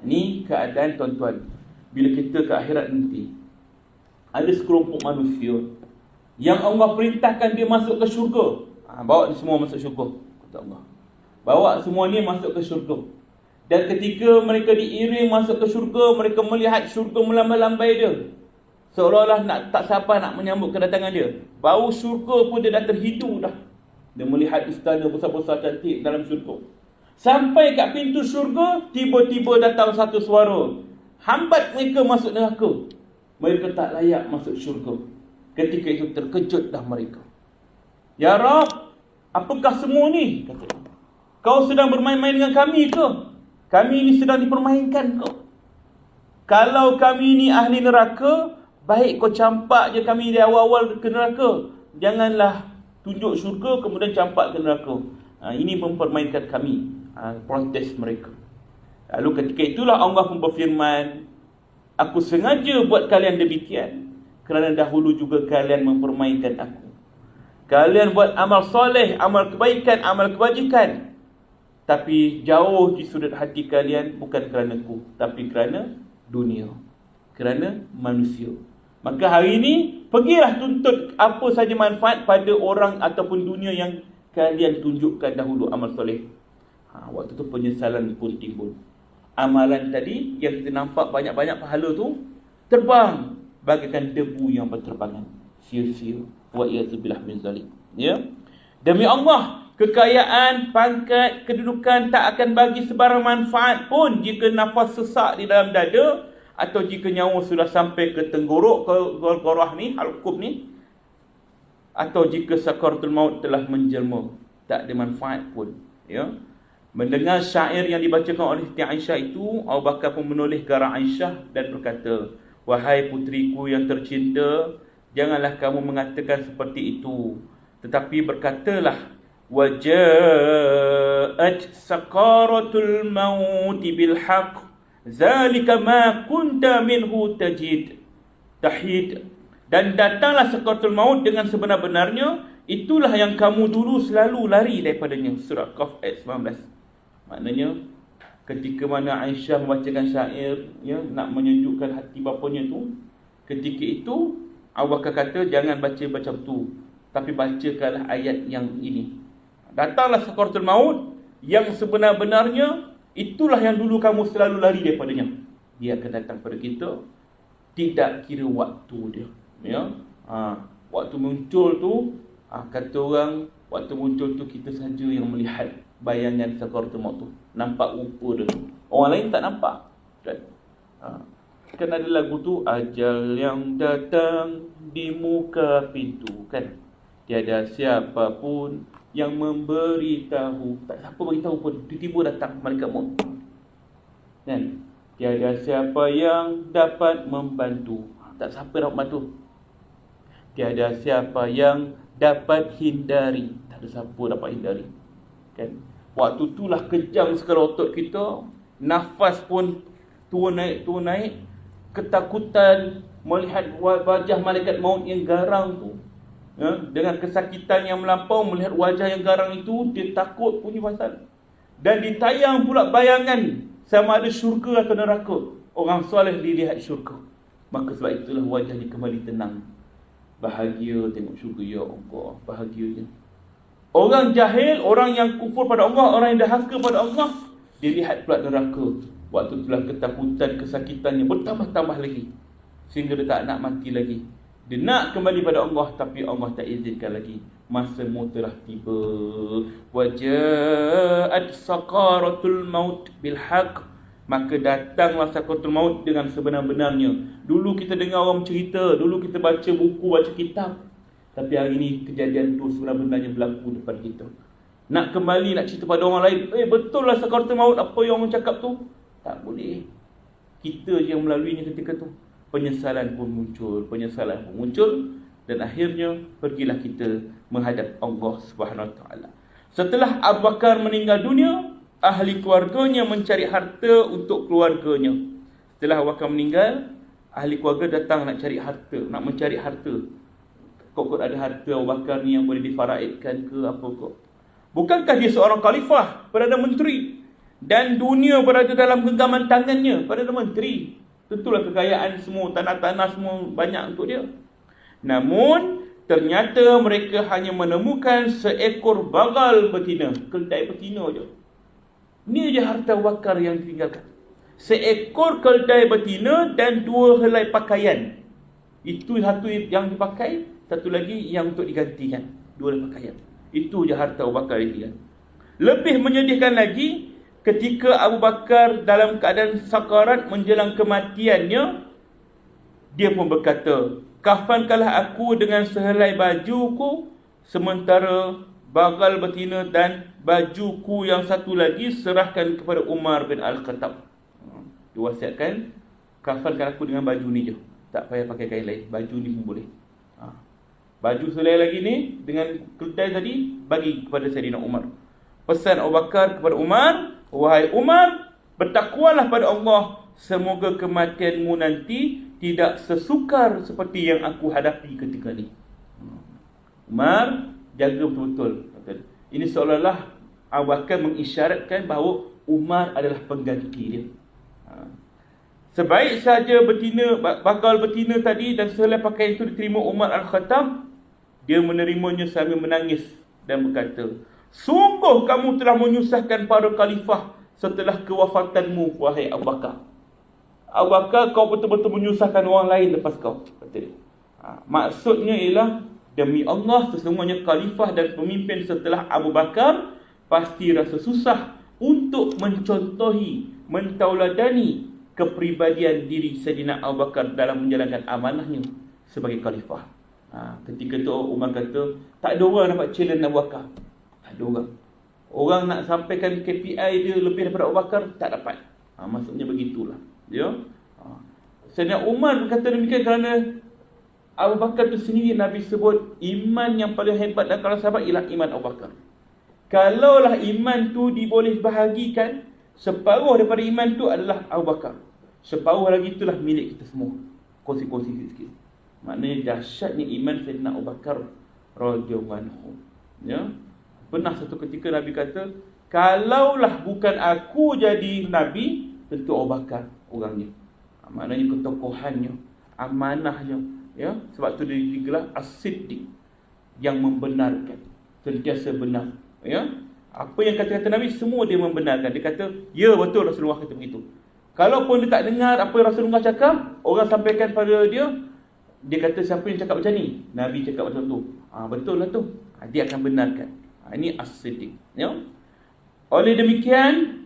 Ini keadaan tuan-tuan. Bila kita ke akhirat nanti, ada sekelompok manusia yang Allah perintahkan dia masuk ke syurga. Bawa ni semua masuk syurga, kata Allah. Bawa semua ni masuk ke syurga. Dan ketika mereka diiring masuk ke syurga, mereka melihat syurga melambai-lambai dia, seolah-olah tak siapa nak menyambut kedatangan dia. Bau syurga pun dia dah terhidu dah. Dia melihat istana besar-besar cantik dalam syurga. Sampai kat pintu syurga, tiba-tiba datang satu suara, hambat mereka masuk neraka. Mereka tak layak masuk syurga. Ketika itu terkejut dah mereka. Ya Rab, apakah semua ni? Kata dia. Kau sedang bermain-main dengan kami ke? Kami ni sedang dipermainkan ke? Kalau kami ni ahli neraka, baik kau campak je kami di awal-awal ke neraka. Janganlah tunjuk syurga kemudian campak ke neraka. Ini mempermainkan kami. Protes mereka. Lalu ketika itulah Allah pun berfirman, aku sengaja buat kalian demikian kerana dahulu juga kalian mempermainkan aku. Kalian buat amal soleh, amal kebaikan, amal kebajikan, tapi jauh di sudut hati kalian bukan kerana aku, tapi kerana dunia, kerana manusia. Maka hari ini, pergilah tuntut apa saja manfaat pada orang ataupun dunia yang kalian tunjukkan dahulu amal soleh. Waktu tu penyesalan pun timbul. Amalan tadi yang kita nampak banyak-banyak pahala tu terbang bagaikan debu yang berterbangan, sia-sia. Wa iyyazubillah min zalik. Ya. Demi Allah, kekayaan, pangkat, kedudukan tak akan bagi sebarang manfaat pun jika nafas sesak di dalam dada atau jika nyawa sudah sampai ke tenggorok, ke gorah ni, halqum ni, atau jika sakaratul maut telah menjelma, tak ada manfaat pun. Ya. Mendengar syair yang dibacakan oleh Siti Aisyah itu, Abu Bakar pun menoleh ke arah Aisyah dan berkata, wahai putriku yang tercinta, janganlah kamu mengatakan seperti itu, tetapi berkatalah, waja'at sakaratul maut bil haqq, zalika ma kunta minhu tahid. Dan datanglah sakaratul maut dengan sebenar-benarnya, itulah yang kamu dulu selalu lari daripadanya. Surah Qaf ayat 19. Maknanya ketika mana Aisyah membacakan syair, ya, nak menyejukkan hati bapanya tu, ketika itu Abu Bakar kata, jangan baca macam tu, tapi bacakanlah ayat yang ini. Datanglah sakaratul maut yang sebenar-benarnya, itulah yang dulu kamu selalu lari daripadanya. Dia akan datang pada kita, tidak kira waktu dia. Ya, waktu muncul tu, kata orang, waktu muncul tu kita saja yang melihat bayangan sakaratul maut tu, nampak rupa dia tu. Orang lain tak nampak. Kan ada lagu tu, ajal yang datang di muka pintu, kan? Tiada siapa pun yang memberitahu. Tak siapa beritahu pun, tiba-tiba datang malaikat maut, kan? Tiada siapa yang dapat membantu. Tak siapa dapat membantu. Tiada siapa yang dapat hindari. Tak ada siapa dapat hindari, kan? Waktu itulah kejang sekali otot kita, nafas pun turun naik, ketakutan melihat wajah malaikat maut yang garang tu, ya, dengan kesakitan yang melampau, melihat wajah yang garang itu, dia takut punya pasal. Dan ditayang pula bayangan sama ada syurga atau neraka. Orang soleh dilihat syurga, maka sebab itulah wajahnya kembali tenang, bahagia tengok syurga. Ya Allah, bahagianya. Orang jahil, orang yang kufur pada Allah, orang yang dahaka pada Allah, dia lihat pula neraka. Waktu itulah ketakutan, kesakitannya bertambah-tambah lagi, sehingga dia tak nak mati lagi. Dia nak kembali pada Allah, tapi Allah tak izinkan lagi. Masamu telah tiba. Waja'at sakaratul maut bil haqq, maka datanglah sakaratul maut dengan sebenar-benarnya. Dulu kita dengar orang cerita, dulu kita baca buku, baca kitab, tapi hari ini kejadian itu sebenarnya berlaku depan kita. Nak kembali, nak cerita pada orang lain, betul lah sakaratul maut, apa yang orang cakap tu? Tak boleh. Kita je yang melaluinya ketika tu. Penyesalan pun muncul, dan akhirnya pergilah kita menghadap Allah Subhanahu Wa Taala. Setelah Abu Bakar meninggal dunia, ahli keluarganya mencari harta untuk keluarganya. Setelah Abu Bakar meninggal, ahli keluarga datang nak cari harta, nak mencari harta. Kok ada harta Abu Bakar ni yang boleh difaraidkan ke apa kok? Bukankah dia seorang khalifah, perdana menteri? dan dunia berada dalam genggaman tangannya. Perdana Menteri, tentulah kekayaan semua, tanah-tanah semua banyak untuk dia. Namun ternyata mereka hanya menemukan seekor bagal betina, keldai betina je. Ni je harta wakar yang ditinggalkan. Seekor keldai betina dan 2 helai pakaian. Itu satu yang dipakai, satu lagi yang untuk digantikan. 2 helai pakaian. Itu je harta Abu Bakar yang. Lebih menyedihkan lagi, ketika Abu Bakar dalam keadaan sakarat menjelang kematiannya, dia pun berkata, kafankanlah aku dengan sehelai bajuku, sementara bagal betina dan bajuku yang satu lagi serahkan kepada Umar bin Al-Khattab. Diwasiatkan, kafankan aku dengan baju ni je, tak payah pakai kain lain, baju ni pun boleh. Baju selai lagi ni dengan keldai tadi bagi kepada Saidina Umar. Pesan Abu Bakar kepada Umar, wahai Umar, bertakwalah pada Allah, semoga kematianmu nanti tidak sesukar seperti yang aku hadapi ketika ni. Umar jaga betul-betul. Ini seolah-olah Abu Bakar mengisyaratkan bahawa Umar adalah pengganti dia. Sebaik saja bagal betina tadi dan sehelai pakaian itu diterima Umar Al-Khattab, dia menerimanya sambil menangis dan berkata, sungguh kamu telah menyusahkan para khalifah setelah kewafatanmu, wahai Abu Bakar. Abu Bakar, kau betul-betul menyusahkan orang lain lepas kau, kata dia. Maksudnya ialah, demi Allah, sesungguhnya khalifah dan pemimpin setelah Abu Bakar pasti rasa susah untuk mencontohi, mentauladani kepribadian diri Saidina Abu Bakar dalam menjalankan amanahnya sebagai khalifah. Ketika tu Umar kata, tak ada orang dapat challenge Abu Bakar. Tak ada orang. Orang nak sampaikan KPI dia lebih daripada Abu Bakar, tak dapat. Maksudnya begitulah. Ya. Saidina Umar berkata demikian kerana Abu Bakar tu sendiri Nabi sebut iman yang paling hebat dan kalau sahabat ialah iman Abu Bakar. Kalaulah iman tu diboleh bahagikan, separuh daripada iman tu adalah Abu Bakar, separuh lagi itulah milik kita semua. Kongsi-kongsi sikit. Maknanya dahsyatnya iman Saidina Abu Bakar radhiyallahu anhu. Ya. Pernah satu ketika Nabi kata, kalaulah bukan aku jadi Nabi, tentu Abu Bakar orangnya. Maknanya ketokohannya, amanahnya, ya. Sebab tu dia digelar As-Siddiq, yang membenarkan, sentiasa benar, ya. Apa yang kata-kata Nabi semua dia membenarkan. Dia kata, ya betul Rasulullah kata begitu. Kalaupun dia tak dengar apa yang Rasulullah cakap, orang sampaikan pada dia, dia kata siapa yang cakap macam ni? Nabi cakap macam tu. Betul lah tu. Dia akan benarkan. Ini As-Siddiq, ya. Oleh demikian,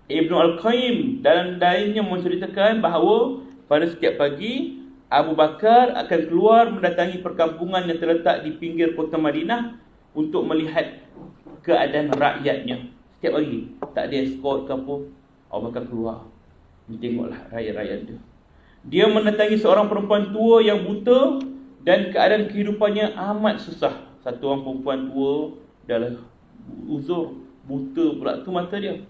Ibnu Al-Qayyim dalam lainnya menceritakan bahawa pada setiap pagi Abu Bakar akan keluar mendatangi perkampungan yang terletak di pinggir kota Madinah untuk melihat keadaan rakyatnya. Setiap hari, tak ada escort ke apa, Abu Bakar keluar, tengoklah rakyat-rakyat dia. Dia mendatangi seorang perempuan tua yang buta dan keadaan kehidupannya amat susah. Satu orang perempuan tua dah uzur, buta pula tu mata dia.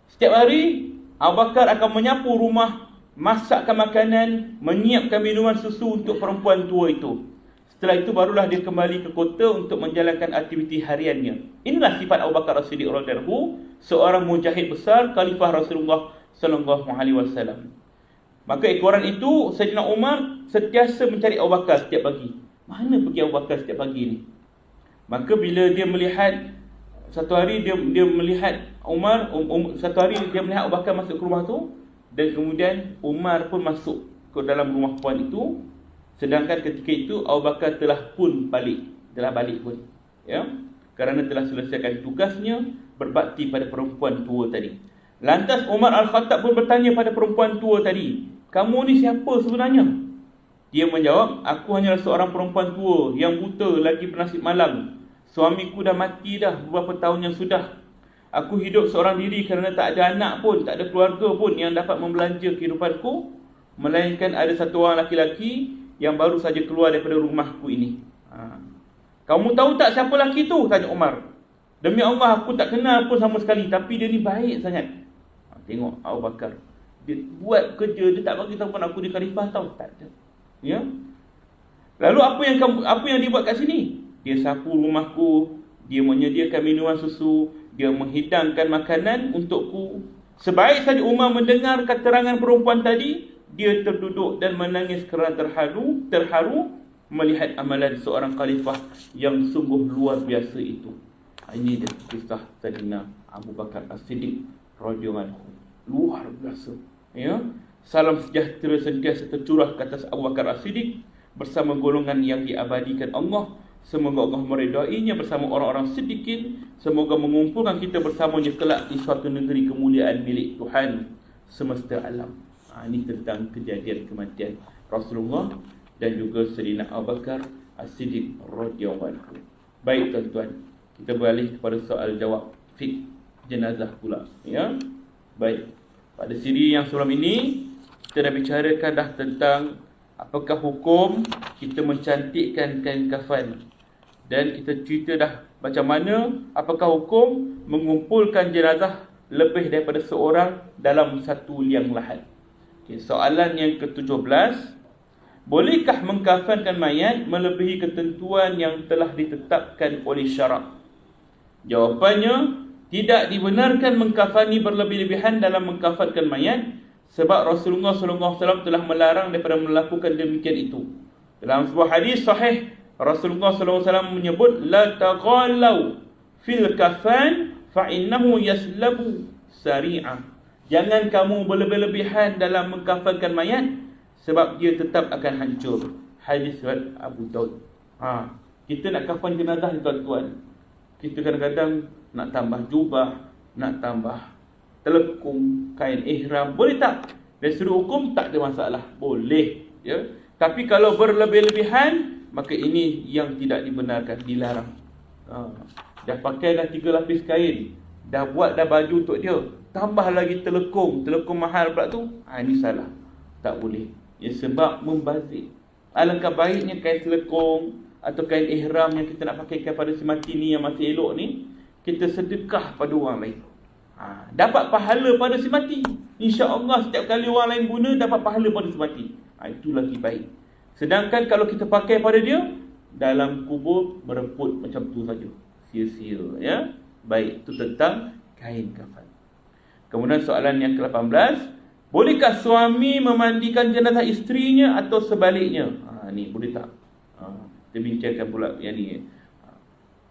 Setiap hari Abu Bakar akan menyapu rumah, masakkan makanan, menyiapkan minuman susu untuk perempuan tua itu. Setelah itu barulah dia kembali ke kota untuk menjalankan aktiviti hariannya. Inilah sifat Abu Bakar As-Siddiq radhiyallahu anhu, seorang mujahid besar, khalifah Rasulullah sallallahu alaihi wasallam. Maka ekoran itu Saidina Umar sentiasa mencari Abu Bakar setiap pagi. Mana pergi Abu Bakar setiap pagi ni? Maka bila dia melihat, satu hari dia melihat Umar, satu hari dia melihat Abu Bakar masuk ke rumah tu, dan kemudian Umar pun masuk ke dalam rumah puan itu. Sedangkan ketika itu Abu Bakar telah balik pun, ya, kerana telah selesaikan tugasnya berbakti pada perempuan tua tadi. Lantas Umar Al-Khattab pun bertanya pada perempuan tua tadi, kamu ni siapa sebenarnya? Dia menjawab, aku hanyalah seorang perempuan tua yang buta lagi bernasib malang. Suamiku dah mati dah beberapa tahun yang sudah. Aku hidup seorang diri kerana tak ada anak pun, tak ada keluarga pun yang dapat membelanja kehidupanku, melainkan ada satu orang laki-laki yang baru saja keluar daripada rumahku ini. Kamu tahu tak siapa lelaki tu? Tanya Umar. Demi Allah aku tak kenal pun sama sekali, tapi dia ni baik sangat. Tengok Abu Bakar, dia buat kerja, dia tak bagi tahu pun aku di khalifah tahu, tak ada. Ya. Lalu apa yang dia buat kat sini? Dia sapu rumahku, dia menyediakan minuman susu, dia menghidangkan makanan untukku. Sebaik saja Umar mendengar keterangan perempuan tadi, dia terduduk dan menangis kerana terharu melihat amalan seorang khalifah yang sungguh luar biasa itu. Ini dia kisah Sayyidina Abu Bakar As-Siddiq radhiyallahu anhu. Luar biasa. Ya. Salam sejahtera sentiasa tercurah ke atas Abu Bakar As-Siddiq bersama golongan yang diabadikan Allah. Semoga Allah meridainya bersama orang-orang siddiqin. Semoga mengumpulkan kita bersamanya kelak di suatu negeri kemuliaan milik Tuhan semesta alam. Ini tentang kejadian kematian Rasulullah dan juga Sayyidina Abu Bakar As-Siddiq radhiyallahu anhu. Baik tuan-tuan, kita beralih kepada soal jawab fiqh jenazah pula, ya. Baik. Pada siri yang sebelum ini kita dah bicarakan dah tentang apakah hukum kita mencantikkan kain kafan. Dan kita cerita dah macam mana apakah hukum mengumpulkan jenazah lebih daripada seorang dalam satu liang lahat. Okay, soalan yang ke-17, bolehkah mengkafankan mayat melebihi ketentuan yang telah ditetapkan oleh syarak? Jawapannya, tidak dibenarkan mengkafani berlebih-lebihan dalam mengkafankan mayat sebab Rasulullah SAW telah melarang daripada melakukan demikian itu. Dalam sebuah hadis sahih, Rasulullah SAW menyebut, la taghalau fil kafan fa innahu yaslabu sari'ah. Jangan kamu berlebih-lebihan dalam mengkafankan mayat sebab dia tetap akan hancur. Hadis riwayat Abu Daud. Kita nak kafan jenazah ni tuan-tuan, kita kadang-kadang nak tambah jubah, nak tambah telekung, kain ihram, boleh tak? Dari sudut hukum tak ada masalah, boleh, ya. Tapi kalau berlebih-lebihan, maka ini yang tidak dibenarkan, dilarang. Dah pakai dah 3 lapis kain, dah buat dah baju untuk dia, tambah lagi telekung mahal pula tu, ini salah, tak boleh. Ya, sebab membazir. Alangkah baiknya kain telekung atau kain ihram yang kita nak pakaikan pada si mati ni yang masih elok ni, kita sedekah pada orang lain. Dapat pahala pada si mati. InsyaAllah setiap kali orang lain guna, dapat pahala pada si mati. Itu lagi baik. Sedangkan kalau kita pakai pada dia, dalam kubur mereput macam tu saja, sia-sia, ya. Baik, itu tentang kain kafan. Kemudian soalan yang ke-18, bolehkah suami memandikan jenazah isterinya atau sebaliknya? Ni boleh tak? Kita bincangkan pula yang ni.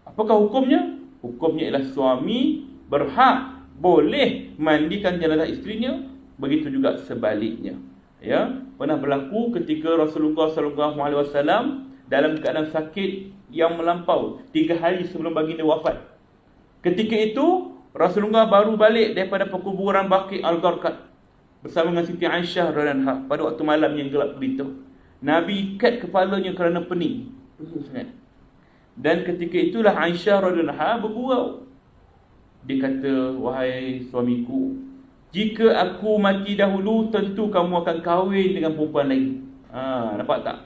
Apakah hukumnya? Hukumnya ialah suami berhak boleh mandikan jenazah isterinya, begitu juga sebaliknya. Ya, pernah berlaku ketika Rasulullah SAW dalam keadaan sakit yang melampau 3 hari sebelum baginda wafat. Ketika itu Rasulullah baru balik daripada perkuburan Baqi' Al-Gharqad bersama dengan Siti Aisyah radhiyallahu anha pada waktu malam yang gelap gulita. Nabi ikat kepalanya kerana pening sangat. Dan ketika itulah Aisyah radhiyallahu anha bergurau. Dia kata, wahai suamiku, jika aku mati dahulu, tentu kamu akan kahwin dengan perempuan lain. Nampak tak?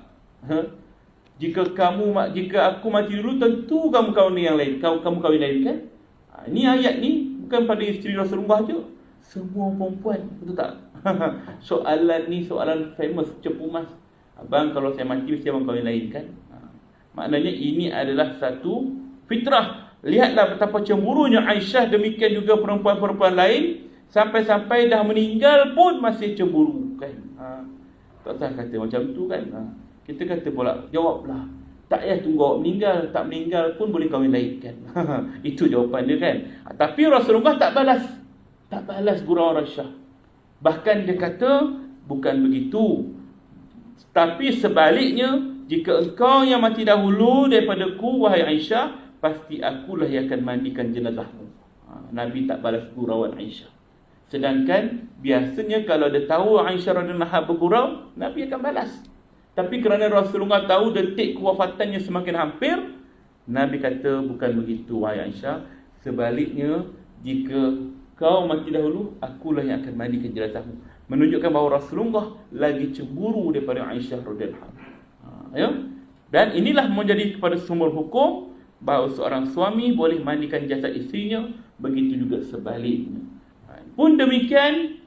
Jika aku mati dulu, tentu kamu kahwin dengan yang lain. Kamu kahwin lain kan? Ini ayat ni bukan pada isteri Rasulullah je, semua perempuan, betul tak? Soalan ni soalan famous, cepu mas. Abang kalau saya mati mesti abang kahwin lain kan? Maknanya ini adalah satu fitrah. Lihatlah betapa cemburunya Aisyah, demikian juga perempuan-perempuan lain, sampai-sampai dah meninggal pun masih cemburu kan. Tak usah kata macam tu kan. Kita kata pula, jawablah, tak payah tunggu awak meninggal, tak meninggal pun boleh kahwin lain kan. Itu jawapan dia kan. Tapi Rasulullah tak balas gurau Aisyah. Bahkan dia kata bukan begitu, tapi sebaliknya, jika engkau yang mati dahulu daripadaku wahai Aisyah, pasti akulah yang akan mandikan jenazahmu. Nabi tak balas gurauan Aisyah. Sedangkan biasanya kalau dia tahu Aisyah radhiyallahu anha bergurau, Nabi akan balas. Tapi kerana Rasulullah tahu detik kewafatannya semakin hampir, Nabi kata bukan begitu wahai Aisyah. Sebaliknya, jika kau mati dahulu, akulah yang akan mandikan jenazahmu. Menunjukkan bahawa Rasulullah lagi cemburu daripada Aisyah radhiyallahu anha. Ya? Dan inilah menjadi kepada sumber hukum bahawa seorang suami boleh mandikan jasad isterinya, begitu juga sebaliknya. Pun demikian,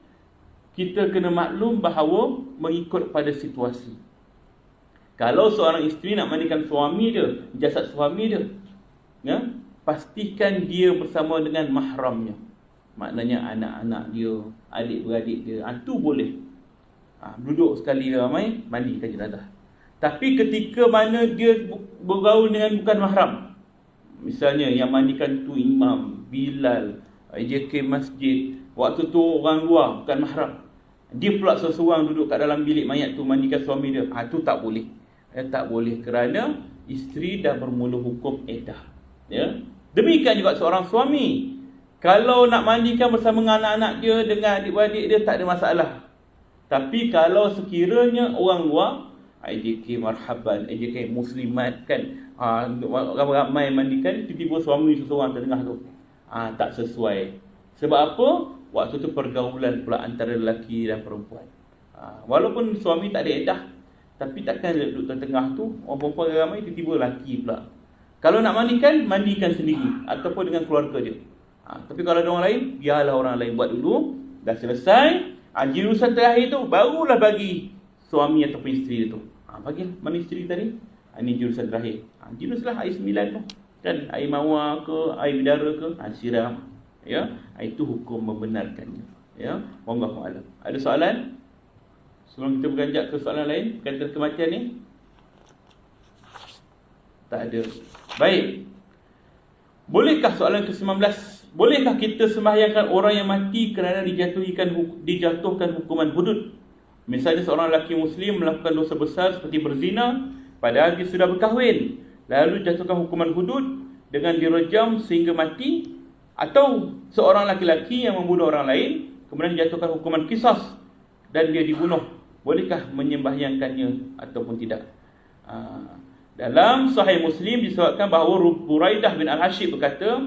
kita kena maklum bahawa mengikut pada situasi. Kalau seorang isteri nak mandikan suami dia, jasad suami dia, ya, pastikan dia bersama dengan mahramnya. Maknanya anak-anak dia, adik-beradik dia. Itu boleh. Duduk sekali ramai, mandikan jenazah. Tapi ketika mana dia bergaul dengan bukan mahram, misalnya yang mandikan tu imam, Bilal, JK masjid, waktu tu orang luar bukan mahram, dia pula seorang duduk kat dalam bilik mayat tu mandikan suami dia, tu tak boleh. Tak boleh kerana isteri dah bermula hukum iddah. Ya. Demikian juga seorang suami, kalau nak mandikan bersama dengan anak-anak dia, dengan adik-beradik dia, tak ada masalah. Tapi kalau sekiranya orang luar, IJK marhaban, IJK muslimat kan, ramai mandikan, tiba-tiba suami seseorang tengah tu, tak sesuai. Sebab apa? Waktu tu pergaulan pula antara lelaki dan perempuan. Walaupun suami tak ada iddah, tapi takkan duduk tengah tu, orang perempuan ramai, tiba-tiba lelaki pula. Kalau nak mandikan, mandikan sendiri ataupun dengan keluarga dia. Tapi kalau ada orang lain, biarlah orang lain buat dulu. Dah selesai, jurusan terakhir tu barulah bagi suami ataupun isteri tu. Bagi mana isteri tadi? Ini jurusan terakhir. Juruslah air 9 tu. Kan air mawar ke, air bidara ke, siram. Ya, itu hukum membenarkannya. Ya, wallahu a'lam. Ada soalan? Sebelum kita beranjak ke soalan lain berkaitan kematian ni? Tak ada. Baik. Bolehkah soalan ke-19? Bolehkah kita sembahyangkan orang yang mati kerana dijatuhkan hukuman hudud? Misalnya seorang lelaki muslim melakukan dosa besar seperti berzina padahal dia sudah berkahwin, lalu jatuhkan hukuman hudud dengan direjam sehingga mati, atau seorang laki-laki yang membunuh orang lain kemudian dijatuhkan hukuman qisas dan dia dibunuh. Bolehkah menyembahyangkannya ataupun tidak? Dalam Sahih Muslim disebutkan bahawa Buraidah bin Al-Hashib berkata,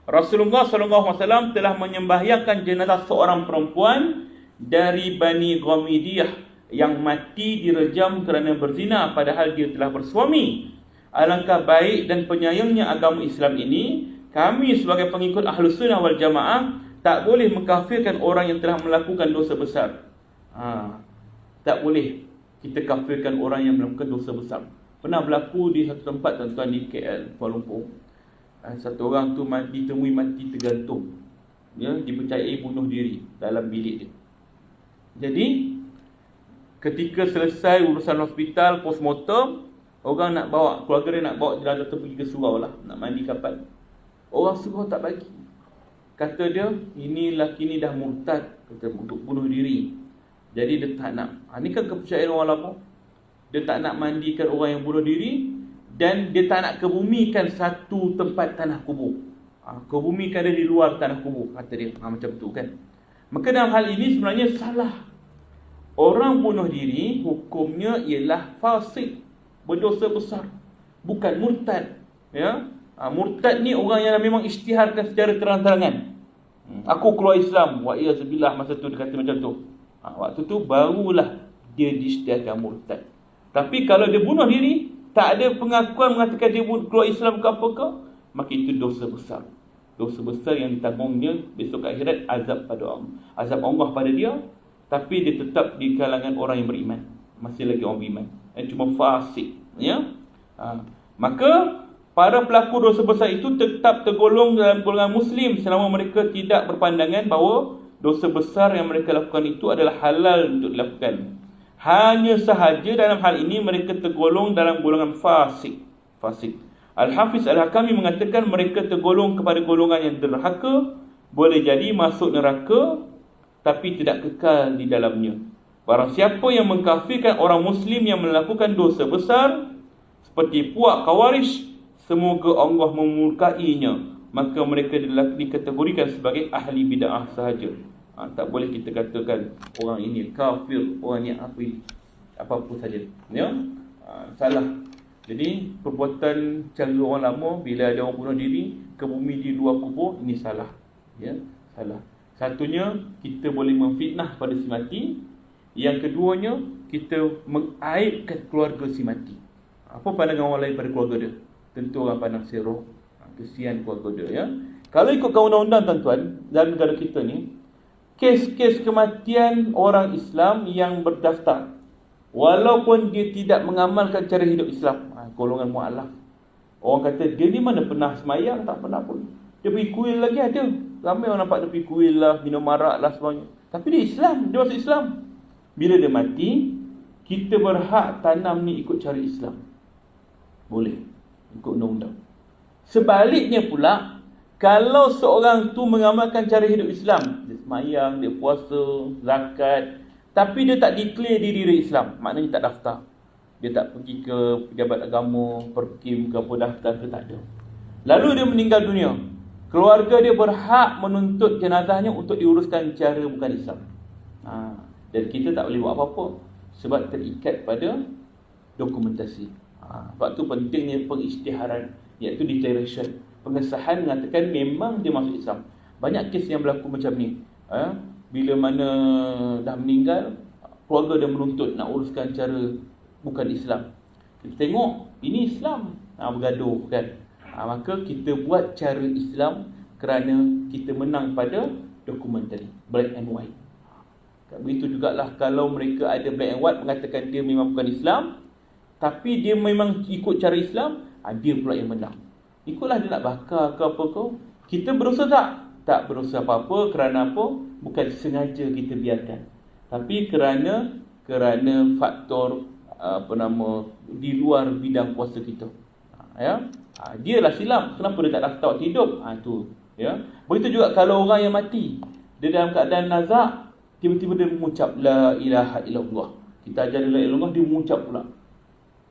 Rasulullah SAW telah menyembahyangkan jenazah seorang perempuan dari Bani Ghamidiyah yang mati direjam kerana berzina padahal dia telah bersuami. Alangkah baik dan penyayangnya agama Islam ini, kami sebagai pengikut Ahlus Sunnah wal Jamaah tak boleh mengkafirkan orang yang telah melakukan dosa besar. Tak boleh kita kafirkan orang yang melakukan dosa besar. Pernah berlaku di satu tempat, tuan-tuan, di KL, Kuala Lumpur. Satu orang tu ditemui mati tergantung. Ya, dipercayai bunuh diri dalam bilik dia. Jadi ketika selesai urusan hospital, postmortem, orang nak bawa, keluarga dia nak bawa jenazah tu pergi ke surau lah, nak mandi kapal. Orang surau tak bagi. Kata dia, ini lelaki ni dah murtad, kata untuk bunuh diri. Jadi dia tak nak. Ini kan kepercayaan orang lama. Dia tak nak mandikan orang yang bunuh diri, dan dia tak nak kebumikan satu tempat tanah kubur. Kebumikan dia di luar tanah kubur, kata dia. Macam tu kan. Maka dalam hal ini sebenarnya salah. Orang bunuh diri hukumnya ialah fasik, berdosa besar, bukan murtad. Ya, murtad ni orang yang memang isytiharkan secara terang-terangan. Aku keluar Islam, wa iyazubillah, masa tu dia kata macam tu. Waktu tu barulah dia diisytiharkan murtad. Tapi kalau dia bunuh diri, tak ada pengakuan mengatakan dia keluar Islam ke apa-apa, maka itu dosa besar. Dosa besar yang ditanggungnya besok akhirat, azab Allah pada dia. Tapi dia tetap di kalangan orang yang beriman, masih lagi orang beriman, cuma fasik. Ya, maka para pelaku dosa besar itu tetap tergolong dalam golongan Muslim selama mereka tidak berpandangan bahawa dosa besar yang mereka lakukan itu adalah halal untuk dilakukan. Hanya sahaja dalam hal ini mereka tergolong dalam golongan fasik. Al-Hafiz Al-Hakami mengatakan mereka tergolong kepada golongan yang derhaka, boleh jadi masuk neraka tapi tidak kekal di dalamnya. Barang siapa yang mengkafirkan orang Muslim yang melakukan dosa besar seperti puak Khawarij, semoga Allah memurkainya, maka mereka dikategorikan sebagai ahli bid'ah sahaja. Tak boleh kita katakan orang ini kafir, orang ini apa-apa saja. Ya? Salah. Jadi perbuatan cara orang lama, bila ada orang bunuh diri ke bumi di luar kubur, ini salah. Ya, salah. Satunya, kita boleh memfitnah pada si mati. Yang keduanya, kita mengaibkan keluarga si mati. Apa pandangan orang lain pada keluarga dia? Tentu orang pandang serok, kesian keluarga dia. Ya? Kalau ikutkan undang-undang, tuan-tuan, dalam negara kita ni, kes-kes kematian orang Islam yang berdaftar, walaupun dia tidak mengamalkan cara hidup Islam, golongan mu'alaf, Orang kata dia ni mana pernah semayang, tak pernah pun. Dia pergi kuil lagi ada. Ramai orang nampak dia pergi kuil lah, minum arak lah semuanya. Tapi dia Islam, dia masuk Islam. Bila dia mati, kita berhak tanam ni ikut cara Islam. Boleh, ikut undang-undang. Sebaliknya pula, kalau seorang tu mengamalkan cara hidup Islam, dia semayang, dia puasa, zakat, tapi dia tak declare diri dia Islam, maknanya tak daftar. Dia tak pergi ke pejabat agama, perkim ke apa, daftar ke, tak ada. Lalu dia meninggal dunia. Keluarga dia berhak menuntut jenazahnya untuk diuruskan cara bukan Islam. Dan kita tak boleh buat apa-apa sebab terikat pada dokumentasi. Sebab tu pentingnya pengisytiharan, iaitu declaration. Pengesahan mengatakan memang dia masuk Islam. Banyak kes yang berlaku macam ni. Bila mana dah meninggal, keluarga dia menuntut nak uruskan cara bukan Islam. Kita tengok ini Islam, bergaduh kan. Maka kita buat cara Islam kerana kita menang pada dokumentari, black and white. Begitu jugalah kalau mereka ada black and white mengatakan dia memang bukan Islam, tapi dia memang ikut cara Islam, dia pula yang menang. Ikutlah dia nak bakar ke apa kau. Kita berusaha tak? Tak berusaha apa-apa. Kerana apa? Bukan sengaja kita biarkan, tapi kerana faktor di luar bidang kuasa kita. Dia lah silam. Kenapa dia tak daftar waktu hidup? Tu. Begitu juga kalau orang yang mati, dia dalam keadaan nazak, tiba-tiba dia mengucap la ilaha illallah. Kita ajar la ilaha illallah, dia mengucap pula.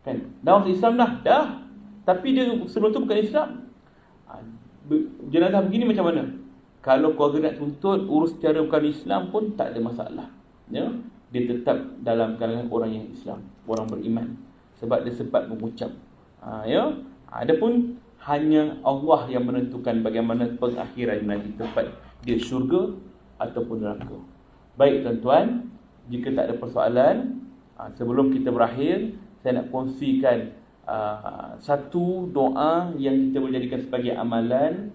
Kan? Dah masuk Islam dah. Tapi dia sebelum tu bukan Islam. Jenazah begini macam mana? Kalau keluarga nak tuntut urus cara bukan Islam pun tak ada masalah. Dia tetap dalam kalangan orang yang Islam, orang beriman, sebab dia sempat mengucap. Adapun hanya Allah yang menentukan bagaimana pengakhiran nanti, tempat dia syurga ataupun neraka. Baik tuan-tuan, jika tak ada persoalan, sebelum kita berakhir, saya nak kongsikan satu doa yang kita boleh jadikan sebagai amalan.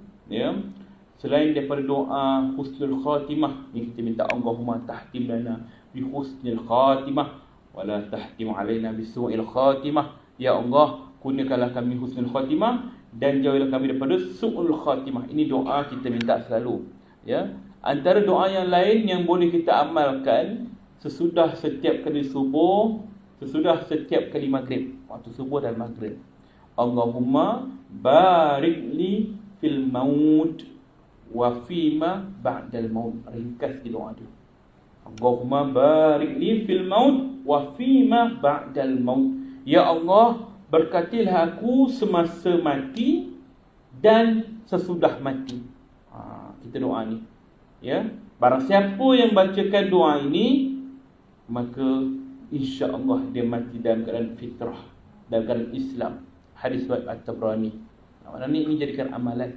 Selain daripada doa husnul khatimah, yang kita minta Allahumma tahtim lana bi husnul khatimah wala tahtim alaina bi su'il khatimah. Ya Allah, kurniakanlah kami husnul khatimah dan jauhilah kami daripada su'ul khatimah. Ini doa kita minta selalu. Antara doa yang lain yang boleh kita amalkan sesudah setiap kali subuh, sesudah setiap kali maghrib, waktu subuh dan maghrib. Allahumma barik li fil maut wa fima ba'dal maut. Ringkas di doa dia. Allahumma barik li fil maut wa fima ba'dal maut. Ya Allah, berkatilah aku semasa mati dan sesudah mati. Kita doa ni. Barang siapa yang bacakan doa ini, maka insya-Allah dia mati dalam keadaan fitrah, dalam keadaan Islam. Hadis riwayat At-Tabrani. Maknanya ini jadikan amalan.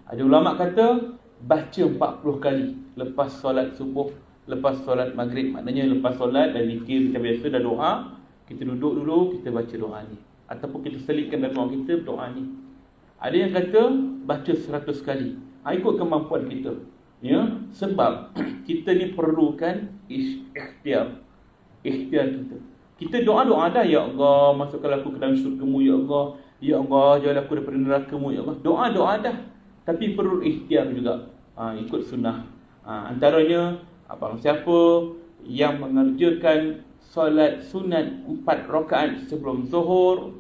Ada ulama kata baca 40 kali lepas solat subuh, lepas solat maghrib. Maknanya lepas solat dan zikir kita biasa dah doa, kita duduk dulu, kita baca doa ni. Ataupun kita selitkan dalam doa kita doa ni. Ada yang kata baca 100 kali. Ikut kemampuan kita. Sebab kita ni perlukan ikhtiar kita. Kita doa-doa dah, ya Allah, masukkanlah aku ke dalam syurga-Mu, ya Allah. Ya Allah, jauhlah aku daripada neraka-Mu, ya Allah. Doa-doa dah. Tapi perlu ikhtiar juga. Ikut sunnah. Antaranya, abang siapa yang mengerjakan solat sunat 4 rakaat sebelum zuhur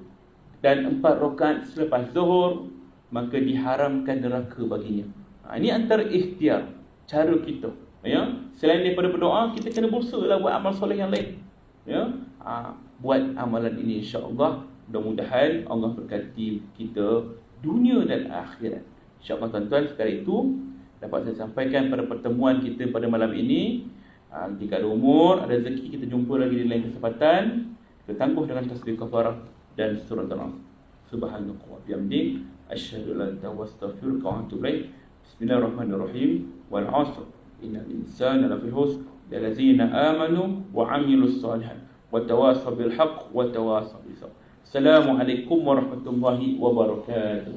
dan 4 rakaat selepas zuhur, maka diharamkan neraka baginya. Ini antara ikhtiar, cara kita. Selain daripada berdoa, kita kena berusaha lah buat amal soleh yang lain. Buat amalan ini, insya-Allah. Mudah-mudahan Allah berkati kita dunia dan akhirat. InsyaAllah tuan-tuan, sekali itu dapat saya sampaikan pada pertemuan kita pada malam ini. Jika ada umur, ada rezeki, kita jumpa lagi di lain kesempatan. Kita tangguh dengan tasbih kafarah dan surat An-Nas. Subhanallah wa bihamdihi, asyhadu an la ilaha illa anta astaghfiruka wa atubu ilaik. Bismillahirrahmanirrahim. Wal 'ashr, innal insana lafii khusr, allazina amanu wa 'amilus shalihat wa tawasaw bil haqq wa tawasaw bis sabr. Assalamualaikum warahmatullahi wabarakatuh.